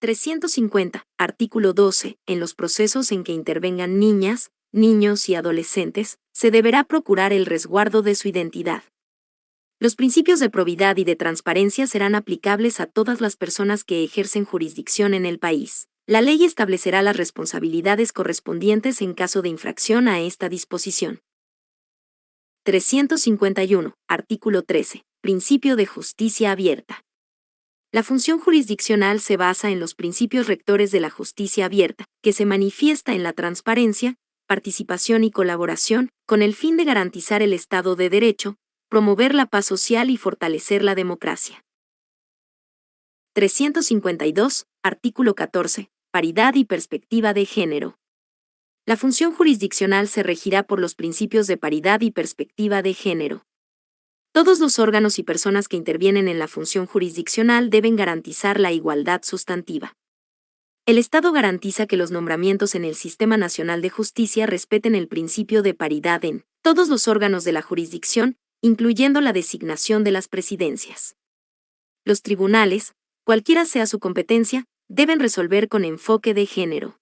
350. Artículo 12. En los procesos en que intervengan niñas, niños y adolescentes, se deberá procurar el resguardo de su identidad. Los principios de probidad y de transparencia serán aplicables a todas las personas que ejercen jurisdicción en el país. La ley establecerá las responsabilidades correspondientes en caso de infracción a esta disposición. 351. Artículo 13. Principio de justicia abierta. La función jurisdiccional se basa en los principios rectores de la justicia abierta, que se manifiesta en la transparencia, participación y colaboración, con el fin de garantizar el Estado de Derecho, promover la paz social y fortalecer la democracia. 352. Artículo 14. Paridad y perspectiva de género. La función jurisdiccional se regirá por los principios de paridad y perspectiva de género. Todos los órganos y personas que intervienen en la función jurisdiccional deben garantizar la igualdad sustantiva. El Estado garantiza que los nombramientos en el Sistema Nacional de Justicia respeten el principio de paridad en todos los órganos de la jurisdicción, incluyendo la designación de las presidencias. Los tribunales, cualquiera sea su competencia, deben resolver con enfoque de género.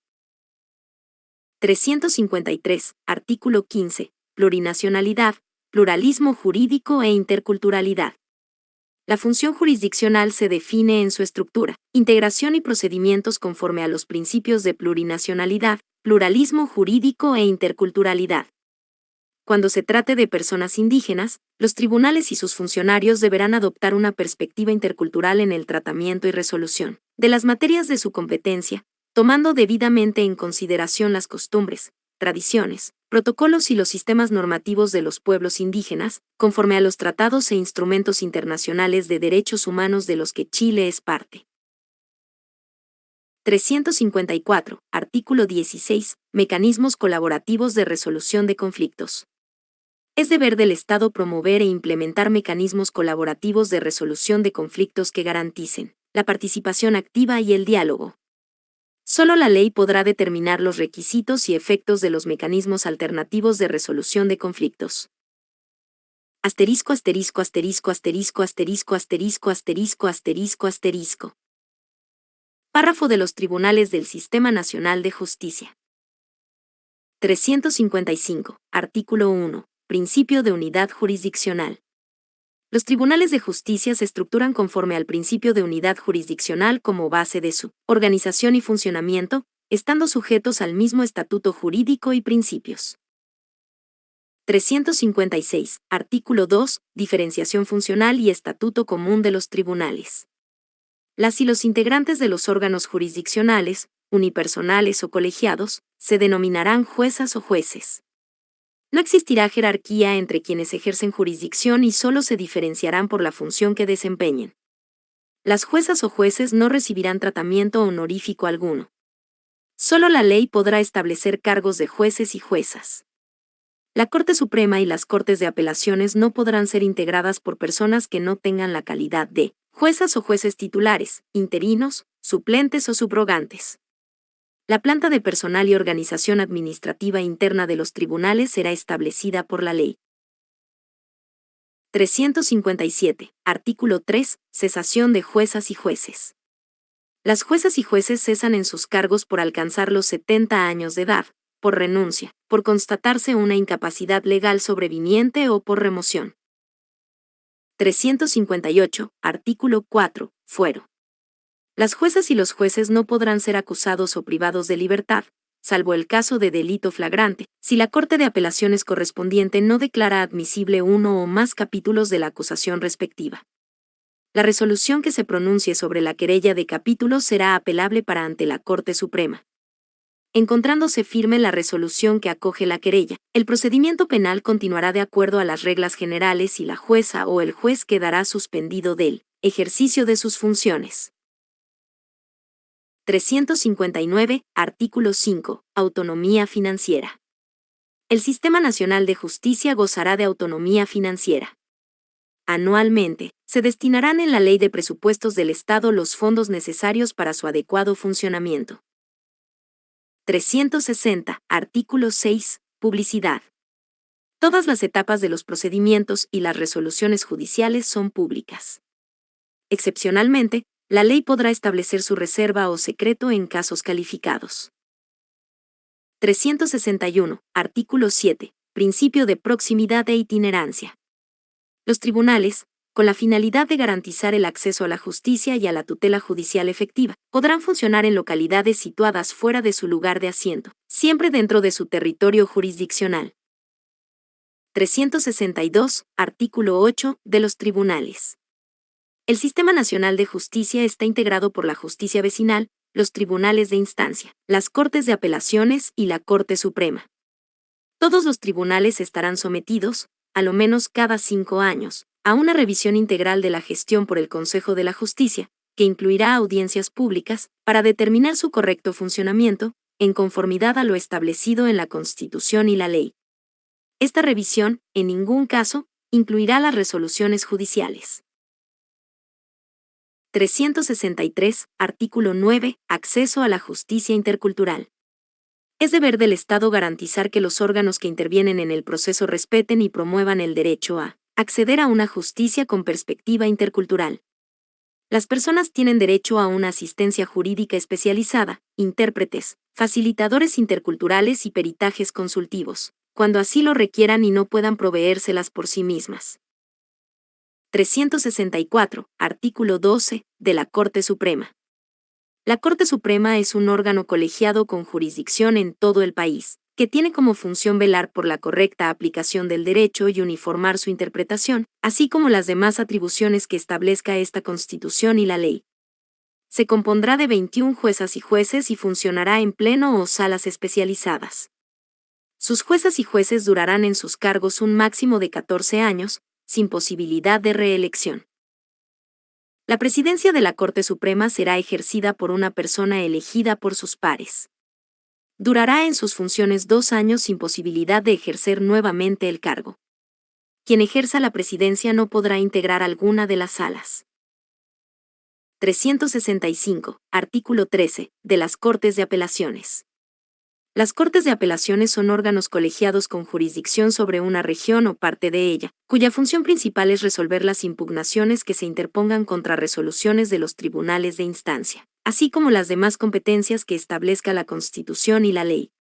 353. Artículo 15. Plurinacionalidad, pluralismo jurídico e interculturalidad. La función jurisdiccional se define en su estructura, integración y procedimientos conforme a los principios de plurinacionalidad, pluralismo jurídico e interculturalidad. Cuando se trate de personas indígenas, los tribunales y sus funcionarios deberán adoptar una perspectiva intercultural en el tratamiento y resolución de las materias de su competencia, tomando debidamente en consideración las costumbres, tradiciones, protocolos y los sistemas normativos de los pueblos indígenas, conforme a los tratados e instrumentos internacionales de derechos humanos de los que Chile es parte. 354. Artículo 16. Mecanismos colaborativos de resolución de conflictos. Es deber del Estado promover e implementar mecanismos colaborativos de resolución de conflictos que garanticen la participación activa y el diálogo. Solo la ley podrá determinar los requisitos y efectos de los mecanismos alternativos de resolución de conflictos. Asterisco, asterisco, asterisco, asterisco, asterisco, asterisco, asterisco, asterisco, asterisco. Párrafo de los tribunales del Sistema Nacional de Justicia. 355. Artículo 1. Principio de unidad jurisdiccional. Los tribunales de justicia se estructuran conforme al principio de unidad jurisdiccional como base de su organización y funcionamiento, estando sujetos al mismo estatuto jurídico y principios. 356. Artículo 2. Diferenciación funcional y estatuto común de los tribunales. Las y los integrantes de los órganos jurisdiccionales, unipersonales o colegiados, se denominarán juezas o jueces. No existirá jerarquía entre quienes ejercen jurisdicción y solo se diferenciarán por la función que desempeñen. Las juezas o jueces no recibirán tratamiento honorífico alguno. Solo la ley podrá establecer cargos de jueces y juezas. La Corte Suprema y las Cortes de Apelaciones no podrán ser integradas por personas que no tengan la calidad de juezas o jueces titulares, interinos, suplentes o subrogantes. La planta de personal y organización administrativa interna de los tribunales será establecida por la ley. 357. Artículo 3. Cesación de juezas y jueces. Las juezas y jueces cesan en sus cargos por alcanzar los 70 años de edad, por renuncia, por constatarse una incapacidad legal sobreviniente o por remoción. 358. Artículo 4. Fuero. Las juezas y los jueces no podrán ser acusados o privados de libertad, salvo el caso de delito flagrante, si la Corte de Apelaciones correspondiente no declara admisible uno o más capítulos de la acusación respectiva. La resolución que se pronuncie sobre la querella de capítulos será apelable para ante la Corte Suprema. Encontrándose firme la resolución que acoge la querella, el procedimiento penal continuará de acuerdo a las reglas generales y la jueza o el juez quedará suspendido del ejercicio de sus funciones. 359. Artículo 5. Autonomía financiera. El Sistema Nacional de Justicia gozará de autonomía financiera. Anualmente, se destinarán en la Ley de Presupuestos del Estado los fondos necesarios para su adecuado funcionamiento. 360. Artículo 6. Publicidad. Todas las etapas de los procedimientos y las resoluciones judiciales son públicas. Excepcionalmente, La ley podrá establecer su reserva o secreto en casos calificados. 361. Artículo 7. Principio de proximidad e itinerancia. Los tribunales, con la finalidad de garantizar el acceso a la justicia y a la tutela judicial efectiva, podrán funcionar en localidades situadas fuera de su lugar de asiento, siempre dentro de su territorio jurisdiccional. 362. Artículo 8. De los tribunales. El Sistema Nacional de Justicia está integrado por la Justicia Vecinal, los tribunales de instancia, las Cortes de Apelaciones y la Corte Suprema. Todos los tribunales estarán sometidos, a lo menos cada 5 años, a una revisión integral de la gestión por el Consejo de la Justicia, que incluirá audiencias públicas, para determinar su correcto funcionamiento, en conformidad a lo establecido en la Constitución y la ley. Esta revisión, en ningún caso, incluirá las resoluciones judiciales. 363. Artículo 9. Acceso a la justicia intercultural. Es deber del Estado garantizar que los órganos que intervienen en el proceso respeten y promuevan el derecho a acceder a una justicia con perspectiva intercultural. Las personas tienen derecho a una asistencia jurídica especializada, intérpretes, facilitadores interculturales y peritajes consultivos, cuando así lo requieran y no puedan proveérselas por sí mismas. 364. Artículo 12. De la Corte Suprema. La Corte Suprema es un órgano colegiado con jurisdicción en todo el país, que tiene como función velar por la correcta aplicación del derecho y uniformar su interpretación, así como las demás atribuciones que establezca esta Constitución y la ley. Se compondrá de 21 juezas y jueces y funcionará en pleno o salas especializadas. Sus juezas y jueces durarán en sus cargos un máximo de 14 años, sin posibilidad de reelección. La presidencia de la Corte Suprema será ejercida por una persona elegida por sus pares. Durará en sus funciones 2 años sin posibilidad de ejercer nuevamente el cargo. Quien ejerza la presidencia no podrá integrar alguna de las salas. 365. Artículo 13. De las Cortes de Apelaciones. Las Cortes de Apelaciones son órganos colegiados con jurisdicción sobre una región o parte de ella, cuya función principal es resolver las impugnaciones que se interpongan contra resoluciones de los tribunales de instancia, así como las demás competencias que establezca la Constitución y la ley.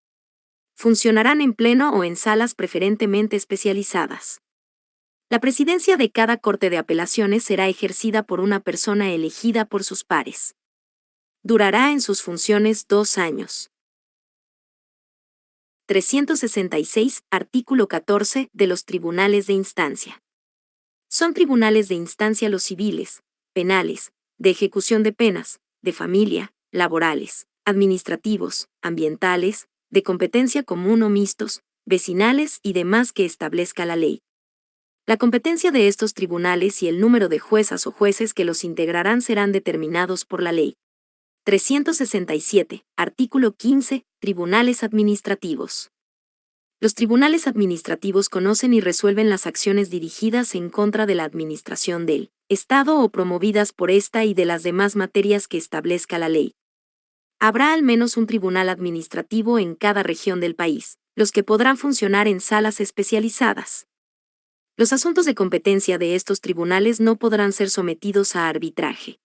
Funcionarán en pleno o en salas preferentemente especializadas. La presidencia de cada Corte de Apelaciones será ejercida por una persona elegida por sus pares. Durará en sus funciones 2 años. 366. Artículo 14. De los tribunales de instancia. Son tribunales de instancia los civiles, penales, de ejecución de penas, de familia, laborales, administrativos, ambientales, de competencia común o mixtos, vecinales y demás que establezca la ley. La competencia de estos tribunales y el número de juezas o jueces que los integrarán serán determinados por la ley. 367. Artículo 15. Tribunales administrativos. Los tribunales administrativos conocen y resuelven las acciones dirigidas en contra de la administración del Estado o promovidas por esta y de las demás materias que establezca la ley. Habrá al menos un tribunal administrativo en cada región del país, los que podrán funcionar en salas especializadas. Los asuntos de competencia de estos tribunales no podrán ser sometidos a arbitraje.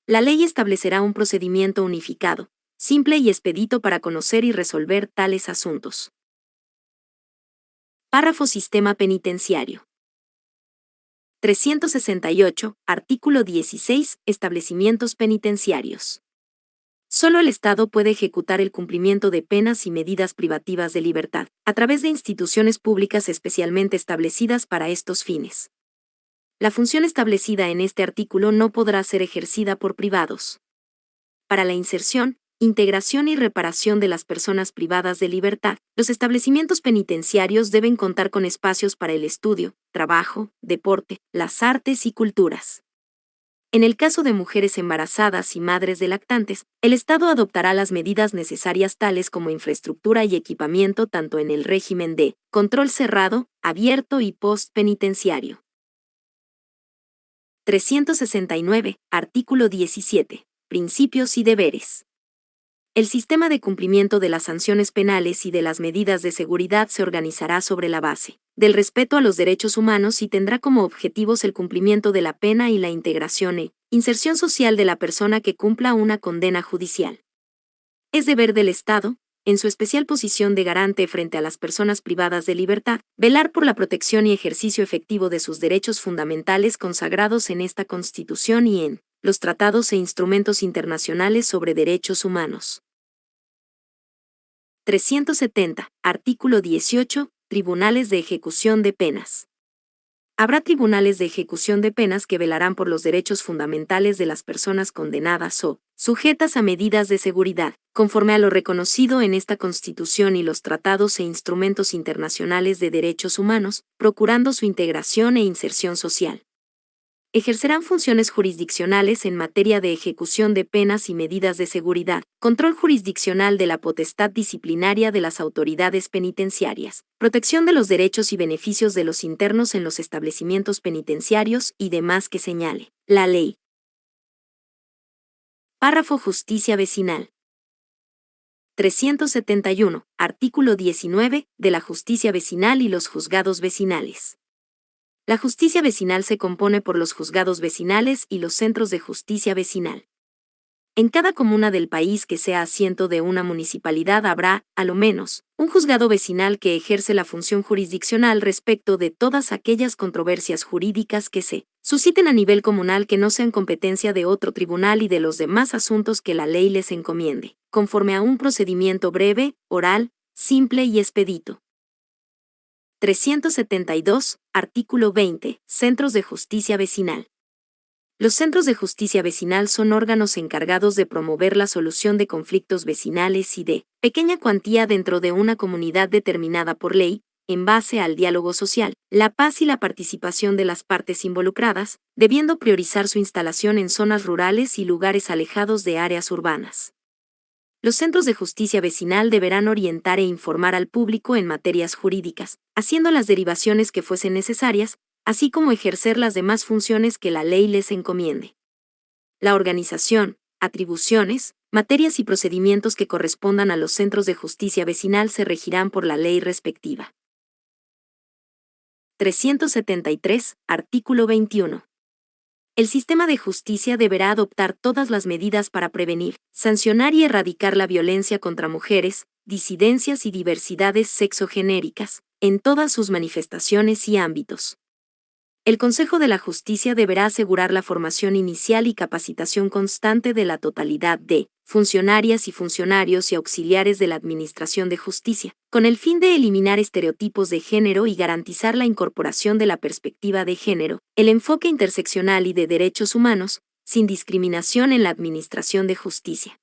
La ley establecerá un procedimiento unificado, simple y expedito para conocer y resolver tales asuntos. Párrafo Sistema Penitenciario. 368. Artículo 16. Establecimientos penitenciarios. Solo el Estado puede ejecutar el cumplimiento de penas y medidas privativas de libertad, a través de instituciones públicas especialmente establecidas para estos fines. La función establecida en este artículo no podrá ser ejercida por privados. Para la inserción, integración y reparación de las personas privadas de libertad, los establecimientos penitenciarios deben contar con espacios para el estudio, trabajo, deporte, las artes y culturas. En el caso de mujeres embarazadas y madres de lactantes, el Estado adoptará las medidas necesarias tales como infraestructura y equipamiento tanto en el régimen de control cerrado, abierto y post-penitenciario. 369. Artículo 17. Principios y deberes. El sistema de cumplimiento de las sanciones penales y de las medidas de seguridad se organizará sobre la base del respeto a los derechos humanos y tendrá como objetivos el cumplimiento de la pena y la integración Inserción social de la persona que cumpla una condena judicial. Es deber del Estado, en su especial posición de garante frente a las personas privadas de libertad, velar por la protección y ejercicio efectivo de sus derechos fundamentales consagrados en esta Constitución y en los tratados e instrumentos internacionales sobre derechos humanos. 370. Artículo 18. Tribunales de ejecución de penas. Habrá tribunales de ejecución de penas que velarán por los derechos fundamentales de las personas condenadas o sujetas a medidas de seguridad, conforme a lo reconocido en esta Constitución y los tratados e instrumentos internacionales de derechos humanos, procurando su integración e inserción social. Ejercerán funciones jurisdiccionales en materia de ejecución de penas y medidas de seguridad, control jurisdiccional de la potestad disciplinaria de las autoridades penitenciarias, protección de los derechos y beneficios de los internos en los establecimientos penitenciarios y demás que señale la ley. Párrafo Justicia Vecinal. 371. Artículo 19. De la justicia vecinal y los juzgados vecinales. La justicia vecinal se compone por los juzgados vecinales y los centros de justicia vecinal. En cada comuna del país que sea asiento de una municipalidad habrá, a lo menos, un juzgado vecinal que ejerce la función jurisdiccional respecto de todas aquellas controversias jurídicas que se susciten a nivel comunal que no sean competencia de otro tribunal y de los demás asuntos que la ley les encomiende, conforme a un procedimiento breve, oral, simple y expedito. 372. Artículo 20. Centros de justicia vecinal. Los centros de justicia vecinal son órganos encargados de promover la solución de conflictos vecinales y de pequeña cuantía dentro de una comunidad determinada por ley, en base al diálogo social, la paz y la participación de las partes involucradas, debiendo priorizar su instalación en zonas rurales y lugares alejados de áreas urbanas. Los centros de justicia vecinal deberán orientar e informar al público en materias jurídicas, haciendo las derivaciones que fuesen necesarias, así como ejercer las demás funciones que la ley les encomiende. La organización, atribuciones, materias y procedimientos que correspondan a los centros de justicia vecinal se regirán por la ley respectiva. 373. Artículo 21. El sistema de justicia deberá adoptar todas las medidas para prevenir, sancionar y erradicar la violencia contra mujeres, disidencias y diversidades sexogenéricas, en todas sus manifestaciones y ámbitos. El Consejo de la Justicia deberá asegurar la formación inicial y capacitación constante de la totalidad de funcionarias y funcionarios y auxiliares de la Administración de Justicia, con el fin de eliminar estereotipos de género y garantizar la incorporación de la perspectiva de género, el enfoque interseccional y de derechos humanos, sin discriminación en la Administración de Justicia.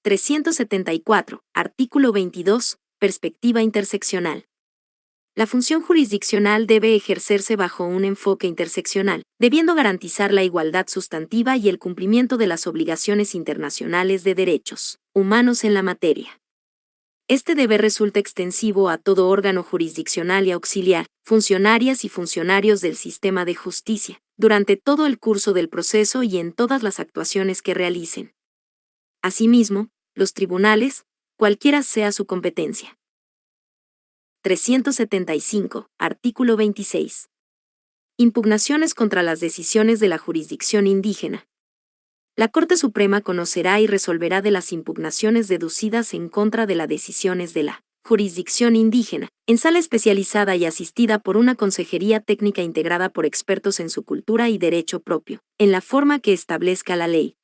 374. Artículo 22. Perspectiva interseccional. La función jurisdiccional debe ejercerse bajo un enfoque interseccional, debiendo garantizar la igualdad sustantiva y el cumplimiento de las obligaciones internacionales de derechos humanos en la materia. Este deber resulta extensivo a todo órgano jurisdiccional y auxiliar, funcionarias y funcionarios del sistema de justicia, durante todo el curso del proceso y en todas las actuaciones que realicen. Asimismo, los tribunales, cualquiera sea su competencia. 375. Artículo 26. Impugnaciones contra las decisiones de la jurisdicción indígena. La Corte Suprema conocerá y resolverá de las impugnaciones deducidas en contra de las decisiones de la jurisdicción indígena, en sala especializada y asistida por una consejería técnica integrada por expertos en su cultura y derecho propio, en la forma que establezca la ley.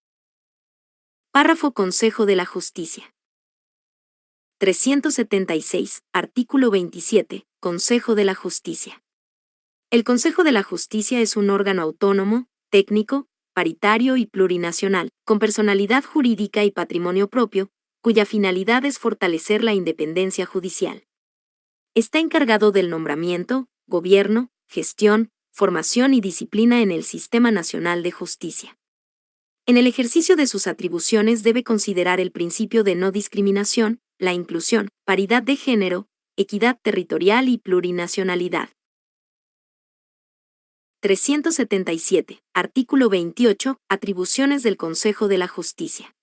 Párrafo Consejo de la Justicia. 376. Artículo 27. Consejo de la Justicia. El Consejo de la Justicia es un órgano autónomo, técnico, paritario y plurinacional, con personalidad jurídica y patrimonio propio, cuya finalidad es fortalecer la independencia judicial. Está encargado del nombramiento, gobierno, gestión, formación y disciplina en el Sistema Nacional de Justicia. En el ejercicio de sus atribuciones debe considerar el principio de no discriminación, la inclusión, paridad de género, equidad territorial y plurinacionalidad. 377. Artículo 28. Atribuciones del Consejo de la Justicia.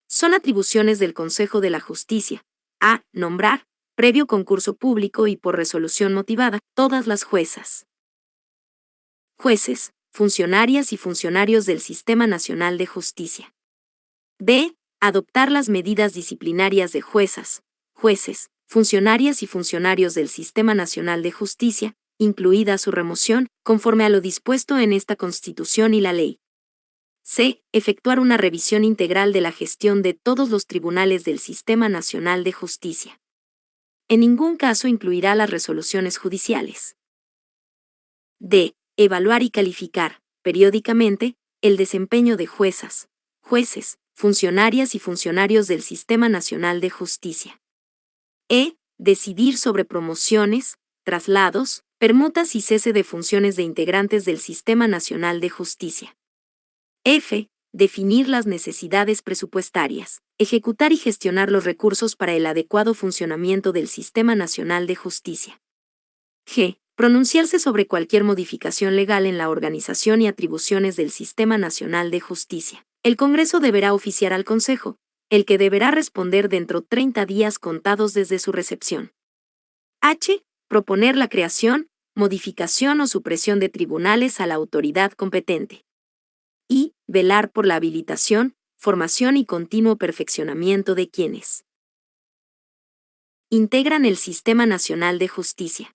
Son atribuciones del Consejo de la Justicia: a. Nombrar, previo concurso público y por resolución motivada, todas las jueces, funcionarias y funcionarios del Sistema Nacional de Justicia. B. Adoptar las medidas disciplinarias de juezas, jueces, funcionarias y funcionarios del Sistema Nacional de Justicia, incluida su remoción, conforme a lo dispuesto en esta Constitución y la ley. C. Efectuar una revisión integral de la gestión de todos los tribunales del Sistema Nacional de Justicia. En ningún caso incluirá las resoluciones judiciales. D. Evaluar y calificar, periódicamente, el desempeño de juezas, jueces, funcionarias y funcionarios del Sistema Nacional de Justicia. E. Decidir sobre promociones, traslados, permutas y cese de funciones de integrantes del Sistema Nacional de Justicia. F. Definir las necesidades presupuestarias, ejecutar y gestionar los recursos para el adecuado funcionamiento del Sistema Nacional de Justicia. G. Pronunciarse sobre cualquier modificación legal en la organización y atribuciones del Sistema Nacional de Justicia. El Congreso deberá oficiar al Consejo, el que deberá responder dentro 30 días contados desde su recepción. H. Proponer la creación, modificación o supresión de tribunales a la autoridad competente. Y velar por la habilitación, formación y continuo perfeccionamiento de quienes integran el Sistema Nacional de Justicia.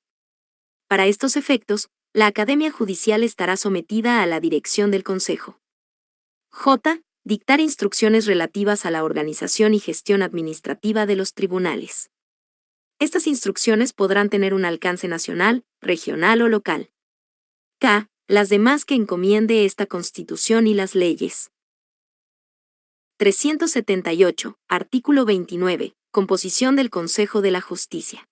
Para estos efectos, la Academia Judicial estará sometida a la dirección del Consejo. J. Dictar instrucciones relativas a la organización y gestión administrativa de los tribunales. Estas instrucciones podrán tener un alcance nacional, regional o local. K. Las demás que encomiende esta Constitución y las leyes. 378. Artículo 29. Composición del Consejo de la Justicia.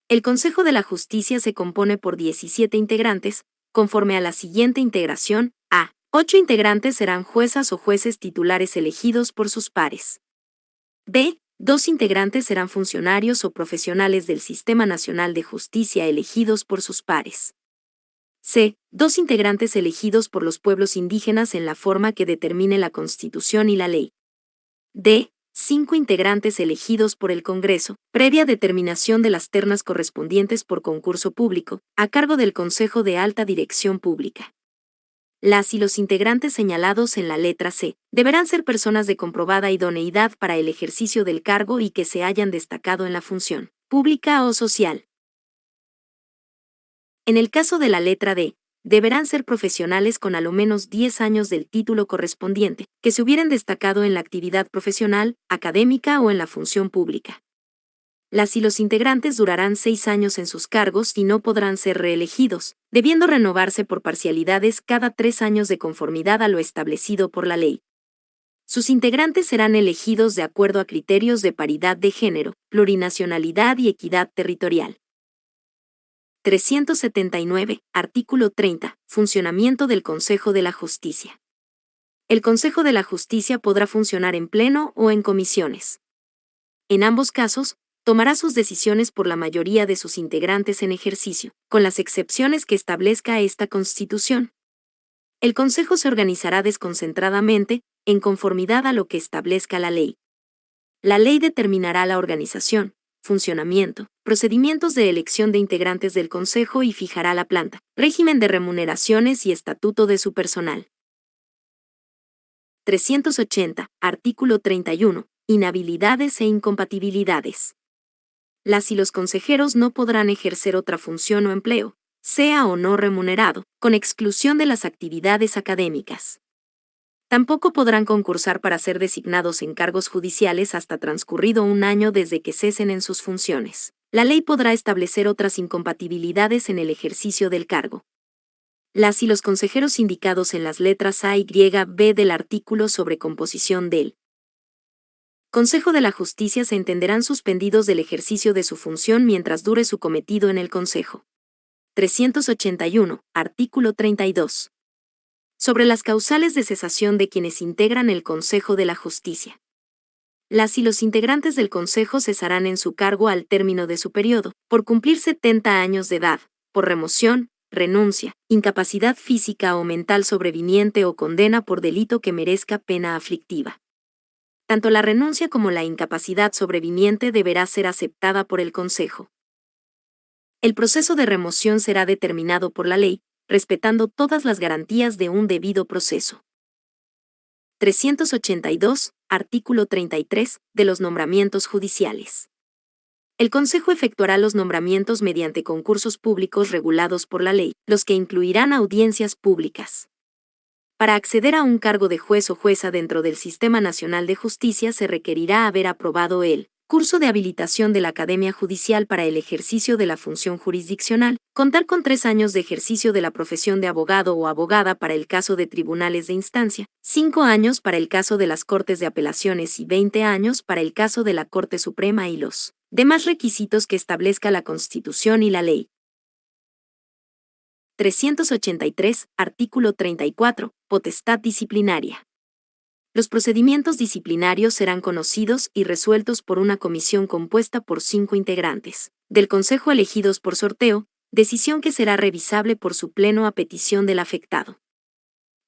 El Consejo de la Justicia se compone por 17 integrantes, conforme a la siguiente integración. A. 8 integrantes serán juezas o jueces titulares elegidos por sus pares. B. 2 integrantes serán funcionarios o profesionales del Sistema Nacional de Justicia elegidos por sus pares. C. 2 integrantes elegidos por los pueblos indígenas en la forma que determine la Constitución y la ley. D. 5 integrantes elegidos por el Congreso, previa determinación de las ternas correspondientes por concurso público, a cargo del Consejo de Alta Dirección Pública. Las y los integrantes señalados en la letra C deberán ser personas de comprobada idoneidad para el ejercicio del cargo y que se hayan destacado en la función pública o social. En el caso de la letra D, deberán ser profesionales con a lo menos 10 años del título correspondiente, que se hubieran destacado en la actividad profesional, académica o en la función pública. Las y los integrantes durarán 6 años en sus cargos y no podrán ser reelegidos, debiendo renovarse por parcialidades cada 3 años de conformidad a lo establecido por la ley. Sus integrantes serán elegidos de acuerdo a criterios de paridad de género, plurinacionalidad y equidad territorial. 379. Artículo 30. Funcionamiento del Consejo de la Justicia. El Consejo de la Justicia podrá funcionar en pleno o en comisiones. En ambos casos, tomará sus decisiones por la mayoría de sus integrantes en ejercicio, con las excepciones que establezca esta Constitución. El Consejo se organizará desconcentradamente, en conformidad a lo que establezca la ley. La ley determinará la organización, funcionamiento, procedimientos de elección de integrantes del Consejo y fijará la planta, régimen de remuneraciones y estatuto de su personal. 380. Artículo 31. Inhabilidades e incompatibilidades. Las y los consejeros no podrán ejercer otra función o empleo, sea o no remunerado, con exclusión de las actividades académicas. Tampoco podrán concursar para ser designados en cargos judiciales hasta transcurrido un año desde que cesen en sus funciones. La ley podrá establecer otras incompatibilidades en el ejercicio del cargo. Las y los consejeros indicados en las letras A y B del artículo sobre composición del Consejo de la Justicia se entenderán suspendidos del ejercicio de su función mientras dure su cometido en el Consejo. 381. Artículo 32. Sobre las causales de cesación de quienes integran el Consejo de la Justicia. Las y los integrantes del Consejo cesarán en su cargo al término de su periodo, por cumplir 70 años de edad, por remoción, renuncia, incapacidad física o mental sobreviniente o condena por delito que merezca pena aflictiva. Tanto la renuncia como la incapacidad sobreviniente deberá ser aceptada por el Consejo. El proceso de remoción será determinado por la ley, respetando todas las garantías de un debido proceso. 382, artículo 33, de los nombramientos judiciales. El Consejo efectuará los nombramientos mediante concursos públicos regulados por la ley, los que incluirán audiencias públicas. Para acceder a un cargo de juez o jueza dentro del Sistema Nacional de Justicia se requerirá haber aprobado el curso de habilitación de la Academia Judicial para el ejercicio de la función jurisdiccional, contar con 3 años de ejercicio de la profesión de abogado o abogada para el caso de tribunales de instancia, 5 años para el caso de las Cortes de Apelaciones y 20 años para el caso de la Corte Suprema y los demás requisitos que establezca la Constitución y la ley. 383, artículo 34, potestad disciplinaria. Los procedimientos disciplinarios serán conocidos y resueltos por una comisión compuesta por 5 integrantes del Consejo elegidos por sorteo, decisión que será revisable por su pleno a petición del afectado.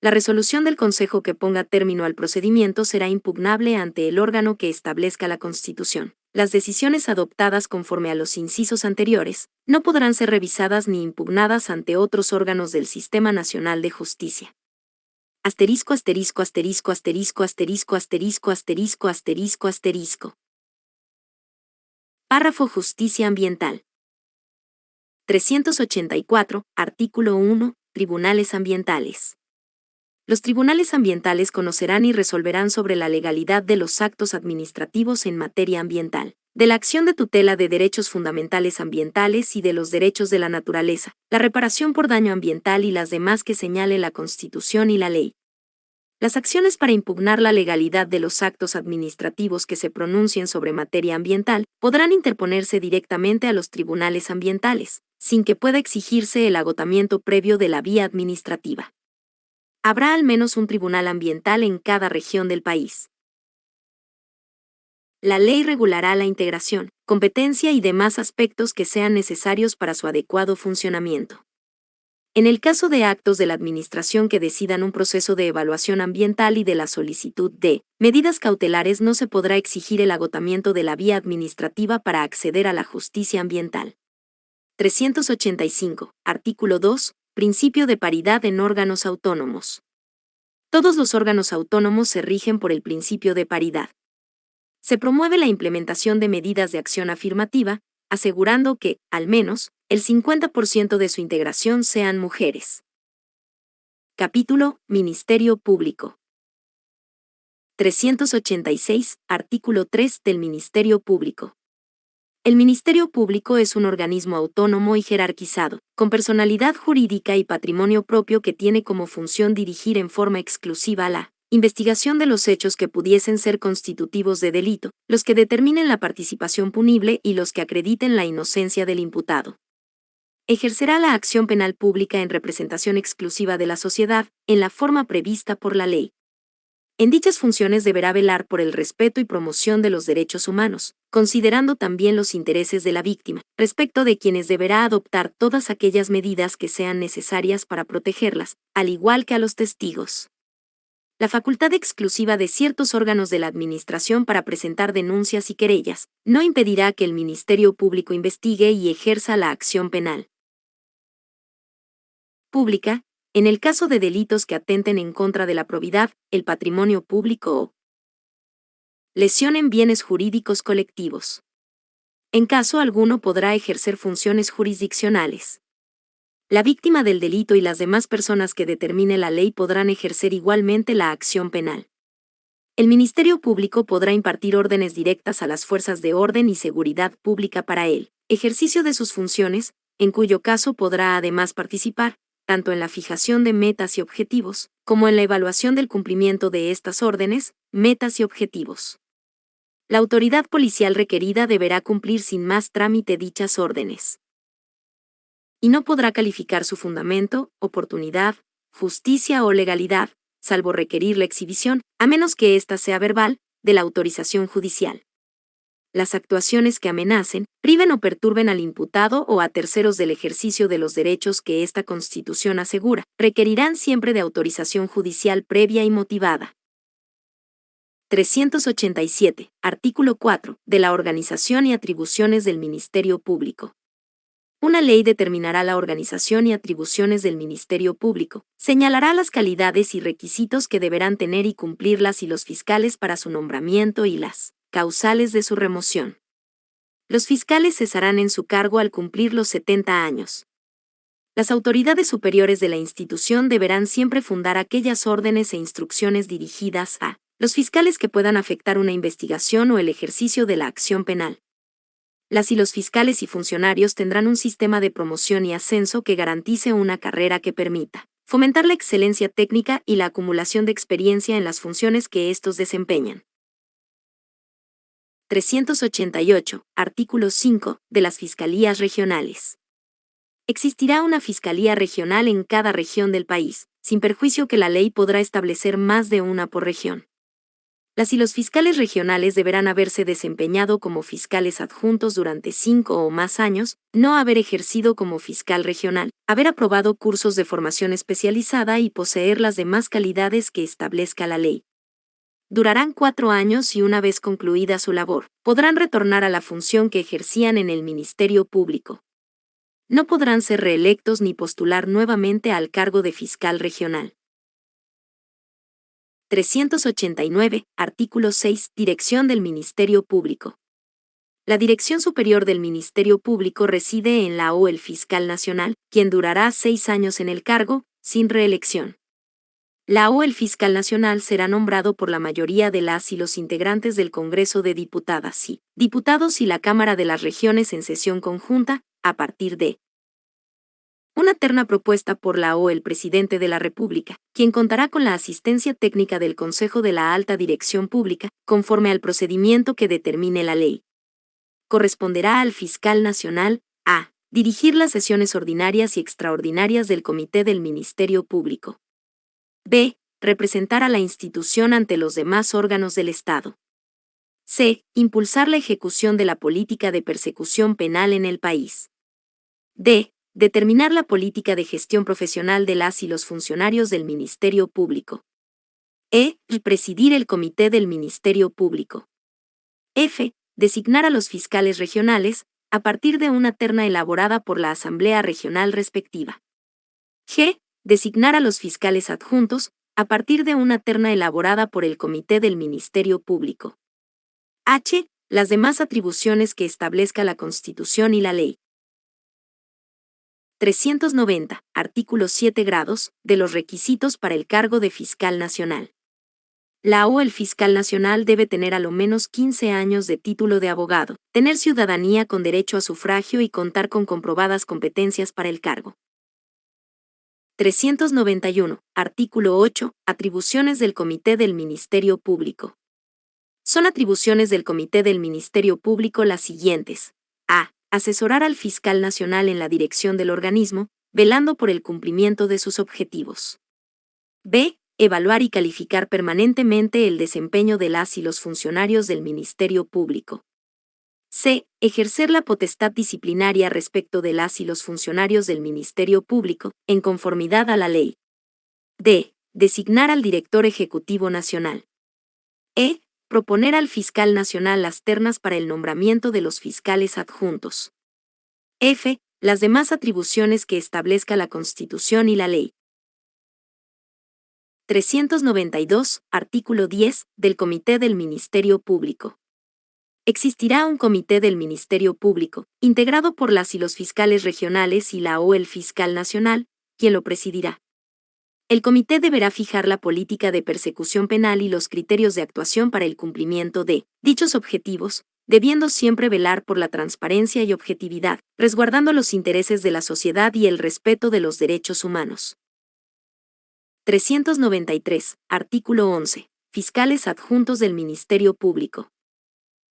La resolución del Consejo que ponga término al procedimiento será impugnable ante el órgano que establezca la Constitución. Las decisiones adoptadas conforme a los incisos anteriores no podrán ser revisadas ni impugnadas ante otros órganos del Sistema Nacional de Justicia. Asterisco, asterisco, asterisco, asterisco, asterisco, asterisco, asterisco, asterisco, asterisco. Párrafo Justicia Ambiental. 384, artículo 1, Tribunales Ambientales. Los tribunales ambientales conocerán y resolverán sobre la legalidad de los actos administrativos en materia ambiental, de la acción de tutela de derechos fundamentales ambientales y de los derechos de la naturaleza, la reparación por daño ambiental y las demás que señale la Constitución y la ley. Las acciones para impugnar la legalidad de los actos administrativos que se pronuncien sobre materia ambiental podrán interponerse directamente a los tribunales ambientales, sin que pueda exigirse el agotamiento previo de la vía administrativa. Habrá al menos un tribunal ambiental en cada región del país. La ley regulará la integración, competencia y demás aspectos que sean necesarios para su adecuado funcionamiento. En el caso de actos de la Administración que decidan un proceso de evaluación ambiental y de la solicitud de medidas cautelares, no se podrá exigir el agotamiento de la vía administrativa para acceder a la justicia ambiental. 385, artículo 2, principio de paridad en órganos autónomos. Todos los órganos autónomos se rigen por el principio de paridad. Se promueve la implementación de medidas de acción afirmativa, asegurando que, al menos, el 50% de su integración sean mujeres. Capítulo Ministerio Público. 386, artículo 3 del Ministerio Público. El Ministerio Público es un organismo autónomo y jerarquizado, con personalidad jurídica y patrimonio propio que tiene como función dirigir en forma exclusiva la investigación de los hechos que pudiesen ser constitutivos de delito, los que determinen la participación punible y los que acrediten la inocencia del imputado. Ejercerá la acción penal pública en representación exclusiva de la sociedad, en la forma prevista por la ley. En dichas funciones deberá velar por el respeto y promoción de los derechos humanos, considerando también los intereses de la víctima, respecto de quienes deberá adoptar todas aquellas medidas que sean necesarias para protegerlas, al igual que a los testigos. La facultad exclusiva de ciertos órganos de la Administración para presentar denuncias y querellas no impedirá que el Ministerio Público investigue y ejerza la acción penal pública, en el caso de delitos que atenten en contra de la probidad, el patrimonio público o lesionen bienes jurídicos colectivos. En caso alguno podrá ejercer funciones jurisdiccionales. La víctima del delito y las demás personas que determine la ley podrán ejercer igualmente la acción penal. El Ministerio Público podrá impartir órdenes directas a las fuerzas de orden y seguridad pública para el ejercicio de sus funciones, en cuyo caso podrá además participar, tanto en la fijación de metas y objetivos, como en la evaluación del cumplimiento de estas órdenes, metas y objetivos. La autoridad policial requerida deberá cumplir sin más trámite dichas órdenes. Y no podrá calificar su fundamento, oportunidad, justicia o legalidad, salvo requerir la exhibición, a menos que ésta sea verbal, de la autorización judicial. Las actuaciones que amenacen, priven o perturben al imputado o a terceros del ejercicio de los derechos que esta Constitución asegura, requerirán siempre de autorización judicial previa y motivada. 387, artículo 4, de la organización y atribuciones del Ministerio Público. Una ley determinará la organización y atribuciones del Ministerio Público, señalará las calidades y requisitos que deberán tener y cumplir las y los fiscales para su nombramiento y las causales de su remoción. Los fiscales cesarán en su cargo al cumplir los 70 años. Las autoridades superiores de la institución deberán siempre fundar aquellas órdenes e instrucciones dirigidas a los fiscales que puedan afectar una investigación o el ejercicio de la acción penal. Las y los fiscales y funcionarios tendrán un sistema de promoción y ascenso que garantice una carrera que permita fomentar la excelencia técnica y la acumulación de experiencia en las funciones que estos desempeñan. 388. Artículo 5. De las Fiscalías Regionales. Existirá una Fiscalía Regional en cada región del país, sin perjuicio que la ley podrá establecer más de una por región. Las y los fiscales regionales deberán haberse desempeñado como fiscales adjuntos durante 5 o más años, no haber ejercido como fiscal regional, haber aprobado cursos de formación especializada y poseer las demás calidades que establezca la ley. Durarán 4 años y una vez concluida su labor, podrán retornar a la función que ejercían en el Ministerio Público. No podrán ser reelectos ni postular nuevamente al cargo de fiscal regional. 389. Artículo 6. Dirección del Ministerio Público. La Dirección Superior del Ministerio Público reside en la o el Fiscal Nacional, quien durará 6 años en el cargo, sin reelección. La o el Fiscal Nacional será nombrado por la mayoría de las y los integrantes del Congreso de Diputadas y Diputados y la Cámara de las Regiones en sesión conjunta, a partir de una terna propuesta por la o el Presidente de la República, quien contará con la asistencia técnica del Consejo de la Alta Dirección Pública, conforme al procedimiento que determine la ley. Corresponderá al Fiscal Nacional, a. Dirigir las sesiones ordinarias y extraordinarias del Comité del Ministerio Público. b. Representar a la institución ante los demás órganos del Estado. c. Impulsar la ejecución de la política de persecución penal en el país. d. Determinar la política de gestión profesional de las y los funcionarios del Ministerio Público. e. Presidir el Comité del Ministerio Público. f. Designar a los fiscales regionales, a partir de una terna elaborada por la Asamblea Regional respectiva. g. Designar a los fiscales adjuntos, a partir de una terna elaborada por el Comité del Ministerio Público. h. Las demás atribuciones que establezca la Constitución y la ley. 390. Artículo 7 grados, de los requisitos para el cargo de fiscal nacional. La o el fiscal nacional debe tener a lo menos 15 años de título de abogado, tener ciudadanía con derecho a sufragio y contar con comprobadas competencias para el cargo. 391. Artículo 8. Atribuciones del Comité del Ministerio Público. Son atribuciones del Comité del Ministerio Público las siguientes. A. Asesorar al fiscal nacional en la dirección del organismo, velando por el cumplimiento de sus objetivos. b. Evaluar y calificar permanentemente el desempeño de las y los funcionarios del Ministerio Público. c. Ejercer la potestad disciplinaria respecto de las y los funcionarios del Ministerio Público, en conformidad a la ley. d. Designar al director ejecutivo nacional. e. Proponer al fiscal nacional las ternas para el nombramiento de los fiscales adjuntos. f. Las demás atribuciones que establezca la Constitución y la ley. 392. Artículo 10. Del Comité del Ministerio Público. Existirá un Comité del Ministerio Público, integrado por las y los fiscales regionales y la o el Fiscal Nacional, quien lo presidirá. El comité deberá fijar la política de persecución penal y los criterios de actuación para el cumplimiento de dichos objetivos, debiendo siempre velar por la transparencia y objetividad, resguardando los intereses de la sociedad y el respeto de los derechos humanos. 393. Artículo 11. Fiscales adjuntos del Ministerio Público.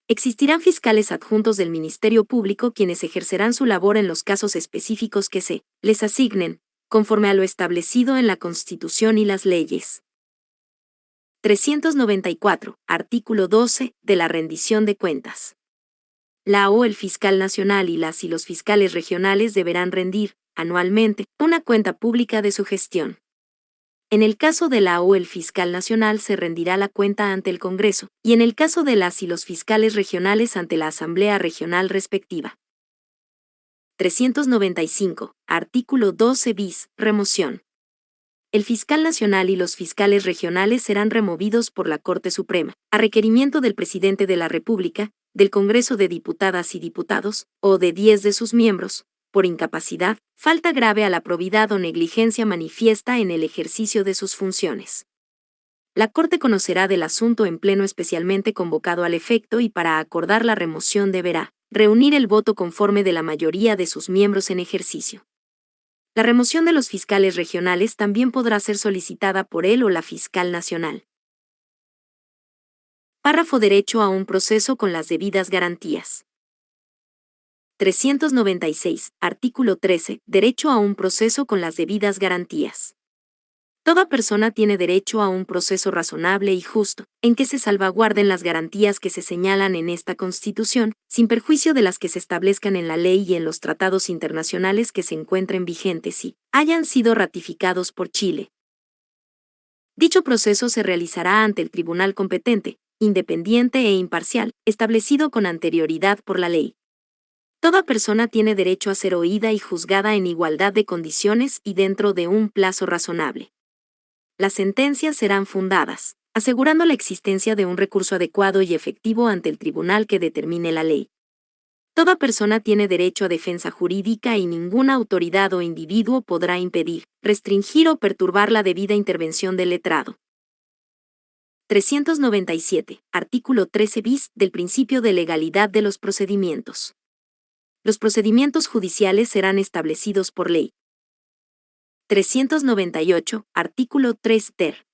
Existirán fiscales adjuntos del Ministerio Público quienes ejercerán su labor en los casos específicos que se les asignen, conforme a lo establecido en la Constitución y las leyes. 394. Artículo 12. De la rendición de cuentas. La o el fiscal nacional y las y los fiscales regionales deberán rendir, anualmente, una cuenta pública de su gestión. En el caso de la o el fiscal nacional se rendirá la cuenta ante el Congreso, y en el caso de las y los fiscales regionales ante la Asamblea Regional respectiva. 395. Artículo 12 bis. Remoción. El fiscal nacional y los fiscales regionales serán removidos por la Corte Suprema, a requerimiento del presidente de la República, del Congreso de Diputadas y Diputados, o de 10 de sus miembros, por incapacidad, falta grave a la probidad o negligencia manifiesta en el ejercicio de sus funciones. La Corte conocerá del asunto en pleno especialmente convocado al efecto y para acordar la remoción deberá reunir el voto conforme de la mayoría de sus miembros en ejercicio. La remoción de los fiscales regionales también podrá ser solicitada por él o la fiscal nacional. Párrafo derecho a un proceso con las debidas garantías. 396. Artículo 13. Derecho a un proceso con las debidas garantías. Toda persona tiene derecho a un proceso razonable y justo, en que se salvaguarden las garantías que se señalan en esta Constitución, sin perjuicio de las que se establezcan en la ley y en los tratados internacionales que se encuentren vigentes y hayan sido ratificados por Chile. Dicho proceso se realizará ante el tribunal competente, independiente e imparcial, establecido con anterioridad por la ley. Toda persona tiene derecho a ser oída y juzgada en igualdad de condiciones y dentro de un plazo razonable. Las sentencias serán fundadas, asegurando la existencia de un recurso adecuado y efectivo ante el tribunal que determine la ley. Toda persona tiene derecho a defensa jurídica y ninguna autoridad o individuo podrá impedir, restringir o perturbar la debida intervención del letrado. 397. Artículo 13 bis del principio de legalidad de los procedimientos. Los procedimientos judiciales serán establecidos por ley. 398. Artículo 3 ter.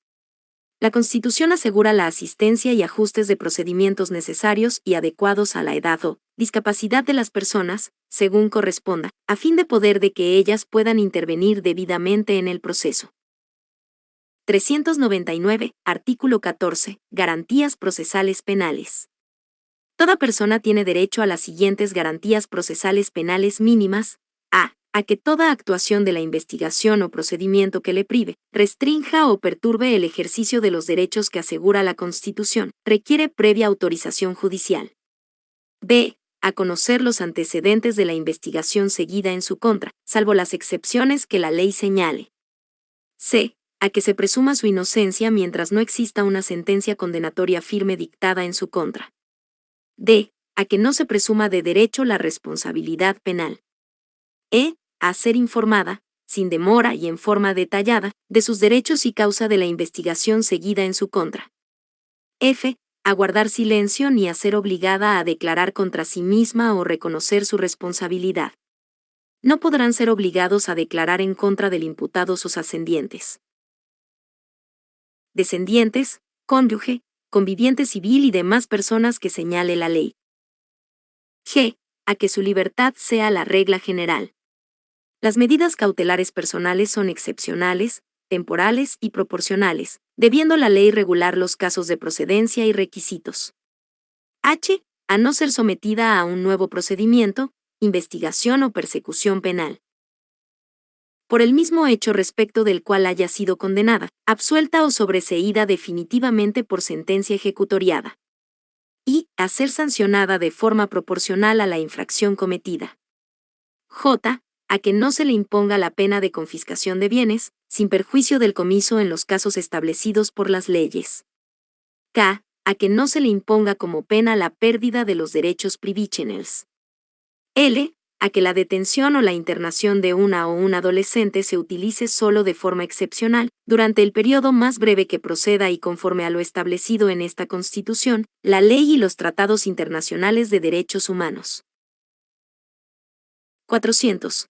La Constitución asegura la asistencia y ajustes de procedimientos necesarios y adecuados a la edad o discapacidad de las personas, según corresponda, a fin de poder de que ellas puedan intervenir debidamente en el proceso. 399. Artículo 14. Garantías procesales penales. Toda persona tiene derecho a las siguientes garantías procesales penales mínimas: a que toda actuación de la investigación o procedimiento que le prive, restrinja o perturbe el ejercicio de los derechos que asegura la Constitución, requiere previa autorización judicial. b. A conocer los antecedentes de la investigación seguida en su contra, salvo las excepciones que la ley señale. c. A que se presuma su inocencia mientras no exista una sentencia condenatoria firme dictada en su contra. d. A que no se presuma de derecho la responsabilidad penal. e. A ser informada, sin demora y en forma detallada, de sus derechos y causa de la investigación seguida en su contra. f. A guardar silencio ni a ser obligada a declarar contra sí misma o reconocer su responsabilidad. No podrán ser obligados a declarar en contra del imputado sus ascendientes, descendientes, cónyuge, conviviente civil y demás personas que señale la ley. g. A que su libertad sea la regla general. Las medidas cautelares personales son excepcionales, temporales y proporcionales, debiendo la ley regular los casos de procedencia y requisitos. h. A no ser sometida a un nuevo procedimiento, investigación o persecución penal, por el mismo hecho respecto del cual haya sido condenada, absuelta o sobreseída definitivamente por sentencia ejecutoriada. Y a ser sancionada de forma proporcional a la infracción cometida. j. A que no se le imponga la pena de confiscación de bienes, sin perjuicio del comiso en los casos establecidos por las leyes. k. A que no se le imponga como pena la pérdida de los derechos privilegiados. l. A que la detención o la internación de una o un adolescente se utilice solo de forma excepcional, durante el periodo más breve que proceda y conforme a lo establecido en esta Constitución, la ley y los tratados internacionales de derechos humanos. 400.